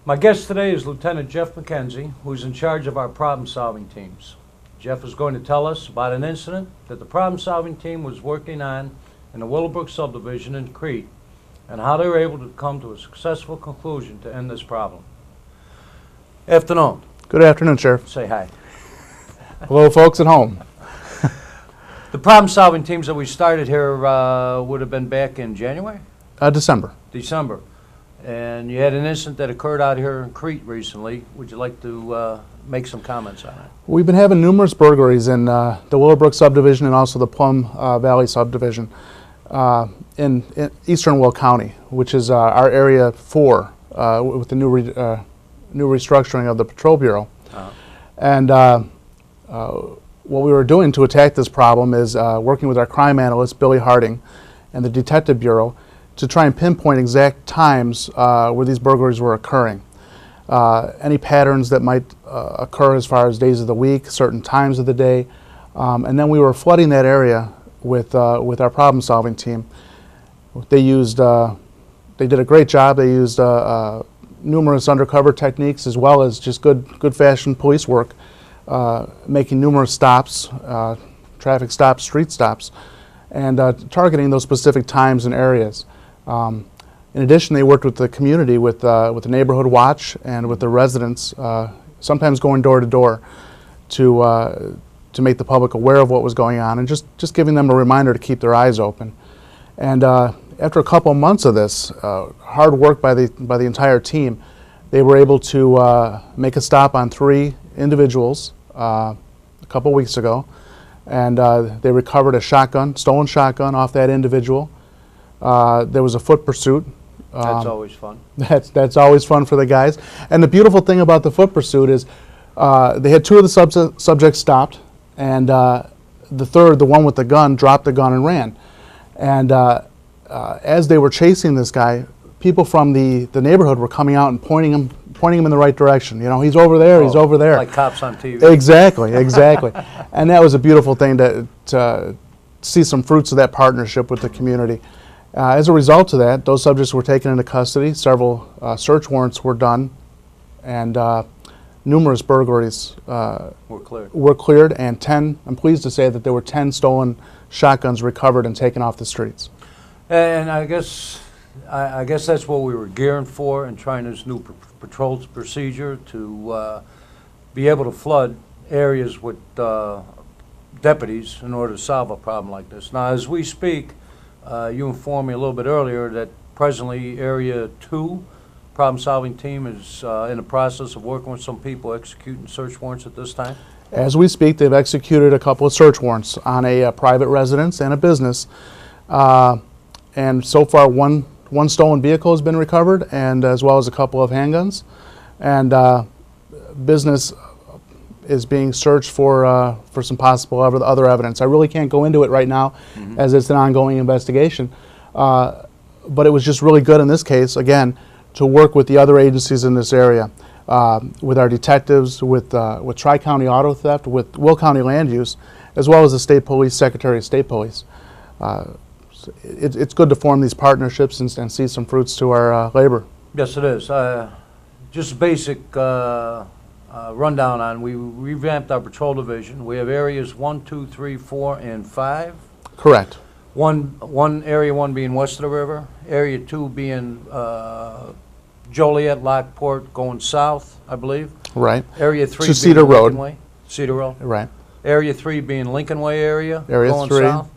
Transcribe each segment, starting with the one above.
My guest today is Lieutenant Jeff McKenzie, who's in charge of our problem-solving teams. Jeff is going to tell us about an incident that the problem-solving team was working on in the Willowbrook subdivision in Crete, and how they were able to come to a successful conclusion to end this problem. Afternoon. Good afternoon, Sheriff. Say hi. Hello, folks at home. The problem-solving teams that we started here would have been back in January? December. December. And you had an incident that occurred out here in Crete recently. Would you like to make some comments on it? We've been having numerous burglaries in the Willowbrook subdivision and also the Plum Valley subdivision in eastern Will County, which is our area 4 with the new restructuring of the Patrol Bureau. And what we were doing to attack this problem is working with our crime analyst, Billy Harding, and the Detective Bureau to try and pinpoint exact times where these burglaries were occurring. Any patterns that might occur as far as days of the week, certain times of the day, and then we were flooding that area with our problem-solving team. They did a great job. They used numerous undercover techniques as well as just good-fashioned police work, making numerous stops, traffic stops, street stops, and targeting those specific times and areas. In addition, they worked with the community, with the neighborhood watch and with the residents, sometimes going door to door to make the public aware of what was going on and just giving them a reminder to keep their eyes open. And after a couple of months of this hard work by the entire team, they were able to make a stop on 3 individuals a couple weeks ago, and they recovered a stolen shotgun off that individual. There was a foot pursuit. That's always fun. That's always fun for the guys. And the beautiful thing about the foot pursuit is they had 2 of the subjects stopped, and the third, the one with the gun, dropped the gun and ran. And as they were chasing this guy, people from the neighborhood were coming out and pointing him in the right direction. You know, he's over there, he's over there. Like cops on TV. Exactly. And that was a beautiful thing to see some fruits of that partnership with the community. As a result of that, those subjects were taken into custody. Several search warrants were done, and numerous burglaries were cleared, and I'm pleased to say that there were 10 stolen shotguns recovered and taken off the streets. And I guess that's what we were gearing for in trying this new patrol procedure, to be able to flood areas with deputies in order to solve a problem like this. Now, as we speak, you informed me a little bit earlier that presently Area 2 problem-solving team is in the process of working with some people executing search warrants at this time? As we speak, they've executed a couple of search warrants on a private residence and a business. And so far, one stolen vehicle has been recovered, and as well as a couple of handguns. And business is being searched for some possible other evidence. I really can't go into it right now, as it's an ongoing investigation. But it was just really good in this case, again, to work with the other agencies in this area, with our detectives, with Tri-County Auto Theft, with Will County Land Use, as well as the State Police, Secretary of State Police. It's good to form these partnerships and see some fruits to our labor. Yes, it is. Just a basic rundown on, we revamped our patrol division. We have areas 1, 2, 3, 4, and 5. Correct. Area 1 being west of the river, Area 2 being Joliet, Lockport, going south, I believe. Right. Area 3 to being Cedar Road. Lincoln Way. Cedar Road. Right. Area 3 being Lincoln Way area, Area going 3, south.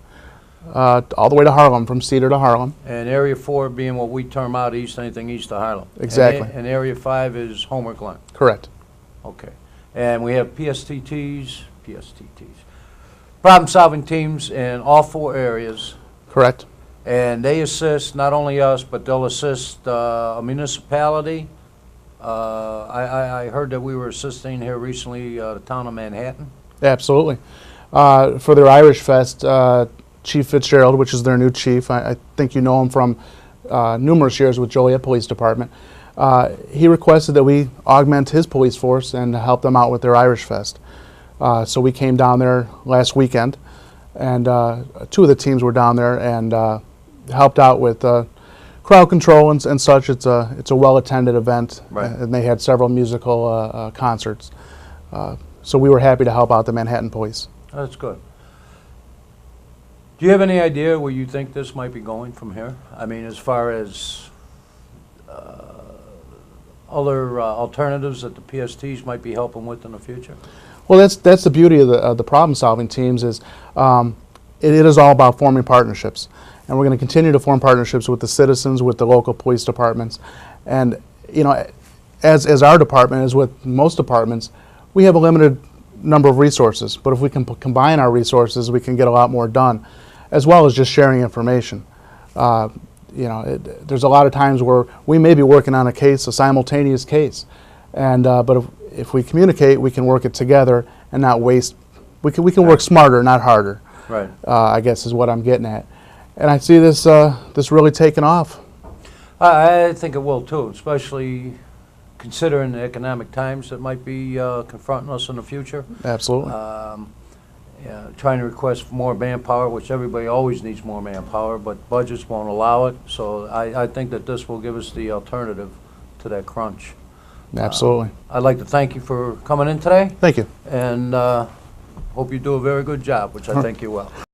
All the way to Harlem, from Cedar to Harlem. And Area 4 being what we term out east, anything east of Harlem. Exactly. And Area 5 is Homer Glen. Correct. Okay. And we have PSTTs, problem-solving teams in all 4 areas. Correct. And they assist not only us, but they'll assist a municipality. I heard that we were assisting here recently the town of Manhattan. Absolutely. For their Irish Fest, Chief Fitzgerald, which is their new chief, I think you know him from numerous years with Joliet Police Department. He requested that we augment his police force and help them out with their Irish Fest. So we came down there last weekend, and 2 of the teams were down there and helped out with crowd control and such. It's a well-attended event, Right. and they had several musical concerts. So we were happy to help out the Manhattan Police. That's good. Do you have any idea where you think this might be going from here? I mean, as far as other alternatives that the PSTs might be helping with in the future? Well, that's the beauty of the problem-solving teams is it is all about forming partnerships, and we're going to continue to form partnerships with the citizens, with the local police departments, and you know, as our department, as with most departments, we have a limited number of resources. But if we can combine our resources, we can get a lot more done, as well as just sharing information. You know, there's a lot of times where we may be working on a case, a simultaneous case, and but if we communicate, we can work it together and not waste. We can work smarter, not harder. Right. I guess is what I'm getting at, and I see this this really taking off. I think it will too, especially considering the economic times that might be confronting us in the future. Absolutely. Yeah, trying to request more manpower, which everybody always needs more manpower, but budgets won't allow it. So I think that this will give us the alternative to that crunch. Absolutely. I'd like to thank you for coming in today, Thank you. and hope you do a very good job, which I think you will.